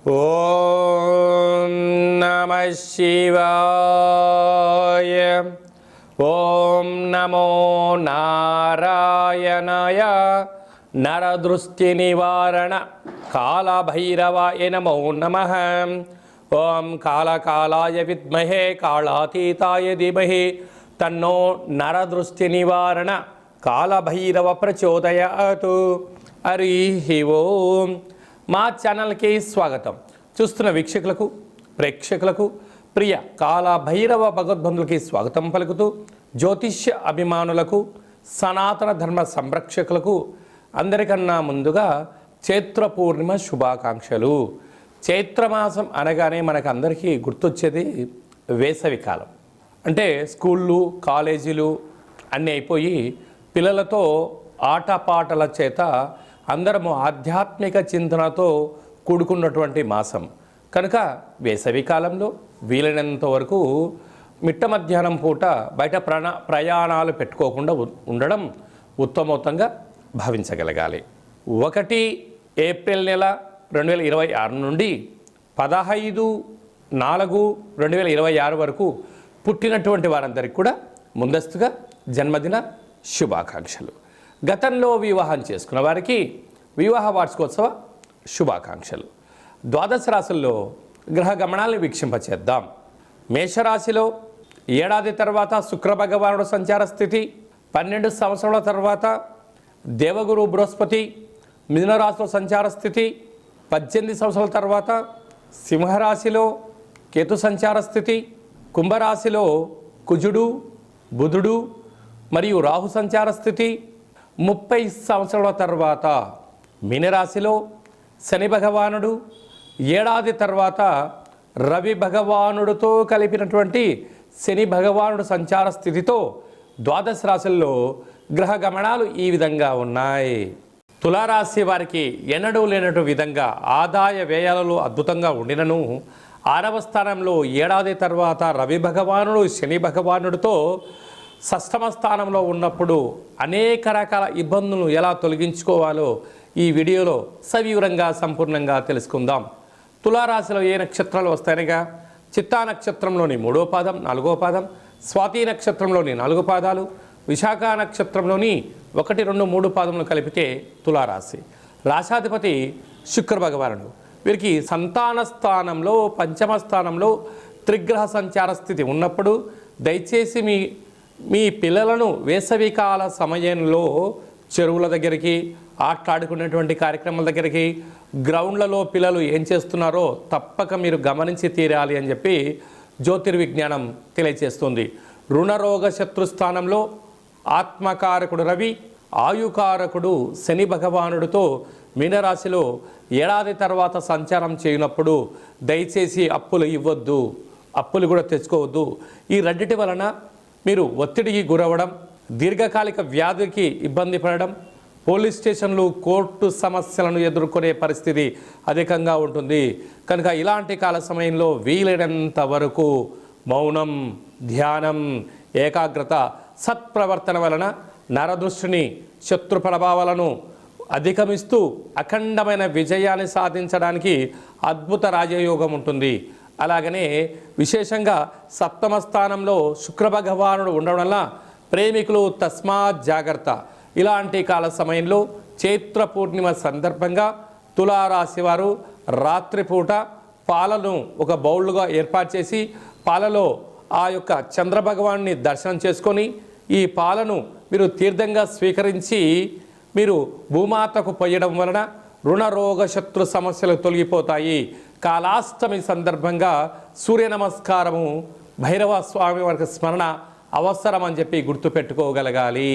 ఓం నమః శివాయ. ఓం నమో నారాయణాయ. నరదృష్టి నివారణ కాళభైరవాయ నమో నమః. ఓం కాళకాలాయ విద్మహే కాళాతీతాయ ధీమహి తన్నో నరదృష్టి నివారణ కాళభైరవ ప్రచోదయాతు. హరి ఓం. మా ఛానల్కి స్వాగతం. చూస్తున్న వీక్షకులకు, ప్రేక్షకులకు, ప్రియ కాళభైరవ భగవద్బంధులకి స్వాగతం పలుకుతూ, జ్యోతిష్య అభిమానులకు, సనాతన ధర్మ సంరక్షకులకు అందరికన్నా ముందుగా చైత్ర పూర్ణిమ శుభాకాంక్షలు. చైత్రమాసం అనగానే మనకు అందరికీ గుర్తొచ్చేది వేసవి కాలం. అంటే స్కూళ్ళు, కాలేజీలు అన్నీ అయిపోయి పిల్లలతో ఆటపాటల చేత అందరము ఆధ్యాత్మిక చింతనతో కూడుకున్నటువంటి మాసం కనుక వేసవి కాలంలో వీలైనంత వరకు మిట్ట మధ్యాహ్నం పూట బయట ప్రయాణాలు పెట్టుకోకుండా ఉండడం ఉత్తమోత్తంగా భావించగలగాలి. 1 ఏప్రిల్ నెల 2026 నుండి 15/4/2026 వరకు పుట్టినటువంటి వారందరికీ కూడా ముందస్తుగా జన్మదిన శుభాకాంక్షలు. గతంలో వివాహం చేసుకున్న వారికి వివాహ వార్షికోత్సవ శుభాకాంక్షలు. ద్వాదశ రాశుల్లో గ్రహ గమనాలను వీక్షింపచేద్దాం. మేషరాశిలో ఏడాది తర్వాత శుక్ర భగవానుడు సంచార స్థితి, 12 సంవత్సరాల తర్వాత దేవగురు బృహస్పతి మిథునరాశిలో సంచార స్థితి, 18 సంవత్సరాల తర్వాత సింహరాశిలో కేతు సంచార స్థితి, కుంభరాశిలో కుజుడు, బుధుడు మరియు రాహు సంచార స్థితి, 30 సంవత్సరాల తర్వాత మీనరాశిలో శని భగవానుడు, ఏడాది తర్వాత రవి భగవానుడితో కలిపినటువంటి శని భగవానుడు సంచార స్థితితో ద్వాదశ రాశుల్లో గ్రహ గమనాలు ఈ విధంగా ఉన్నాయి. తులారాశి వారికి ఎన్నడూ లేనటు విధంగా ఆదాయ వ్యయాలలో అద్భుతంగా ఉండినను 6వ స్థానంలో ఏడాది తర్వాత రవి భగవానుడు శని భగవానుడితో షష్టమ స్థానంలో ఉన్నప్పుడు అనేక రకాల ఇబ్బందులను ఎలా తొలగించుకోవాలో ఈ వీడియోలో సవివరంగా సంపూర్ణంగా తెలుసుకుందాం. తులారాశిలో ఏ నక్షత్రాలు వస్తాయనగా చిత్తా నక్షత్రంలోని 3వ పాదం, 4వ పాదం, స్వాతి నక్షత్రంలోని 4 పాదాలు, విశాఖ నక్షత్రంలోని 1, 2, 3 పాదములు కలిపితే తులారాశి. రాశాధిపతి శుక్ర భగవానుడు. వీరికి సంతాన స్థానంలో, పంచమ స్థానంలో త్రిగ్రహ సంచార స్థితి ఉన్నప్పుడు దయచేసి మీ పిల్లలను వేసవికాల సమయంలో చెరువుల దగ్గరికి, ఆటలాడుకునేటువంటి కార్యక్రమాల దగ్గరికి, గ్రౌండ్లలో పిల్లలు ఏం చేస్తున్నారో తప్పక మీరు గమనించి తీరాలి అని చెప్పి జ్యోతిర్విజ్ఞానం తెలియజేస్తుంది. రుణరోగ శత్రుస్థానంలో ఆత్మకారకుడు రవి, ఆయుకారకుడు శని భగవానుడితో మీనరాశిలో ఏడాది తర్వాత సంచారం చేయనప్పుడు దయచేసి అప్పులు ఇవ్వద్దు, అప్పులు కూడా తెచ్చుకోవద్దు. ఈ రెండిటి వలన మీరు ఒత్తిడికి గురవ్వడం, దీర్ఘకాలిక వ్యాధికి ఇబ్బంది పడడం, పోలీస్ స్టేషన్లు, కోర్టు సమస్యలను ఎదుర్కొనే పరిస్థితి అధికంగా ఉంటుంది. కనుక ఇలాంటి కాల సమయంలో వీలైనంత వరకు మౌనం, ధ్యానం, ఏకాగ్రత, సత్ప్రవర్తన వలన నరదృష్టిని, శత్రు ప్రభావాలను అధిగమిస్తూ అఖండమైన విజయాన్ని సాధించడానికి అద్భుత రాజయోగం ఉంటుంది. అలాగనే విశేషంగా 7వ స్థానంలో శుక్ర భగవానుడు ఉండడం వల్ల ప్రేమికులు తస్మాత్ జాగ్రత్త. ఇలాంటి కాల సమయంలో చైత్ర పూర్ణిమ సందర్భంగా తులారాశి వారు రాత్రిపూట పాలను ఒక బౌల్గా ఏర్పాటు చేసి పాలలో ఆ యొక్క చంద్రభగవాన్ని దర్శనం చేసుకొని ఈ పాలను మీరు తీర్థంగా స్వీకరించి మీరు భూమాతకు పోయడం వలన రుణరోగ శత్రు సమస్యలు తొలగిపోతాయి. కాలాష్టమి సందర్భంగా సూర్య నమస్కారము, భైరవ స్వామి వారికి స్మరణ అవసరం అని చెప్పి గుర్తుపెట్టుకోగలగాలి.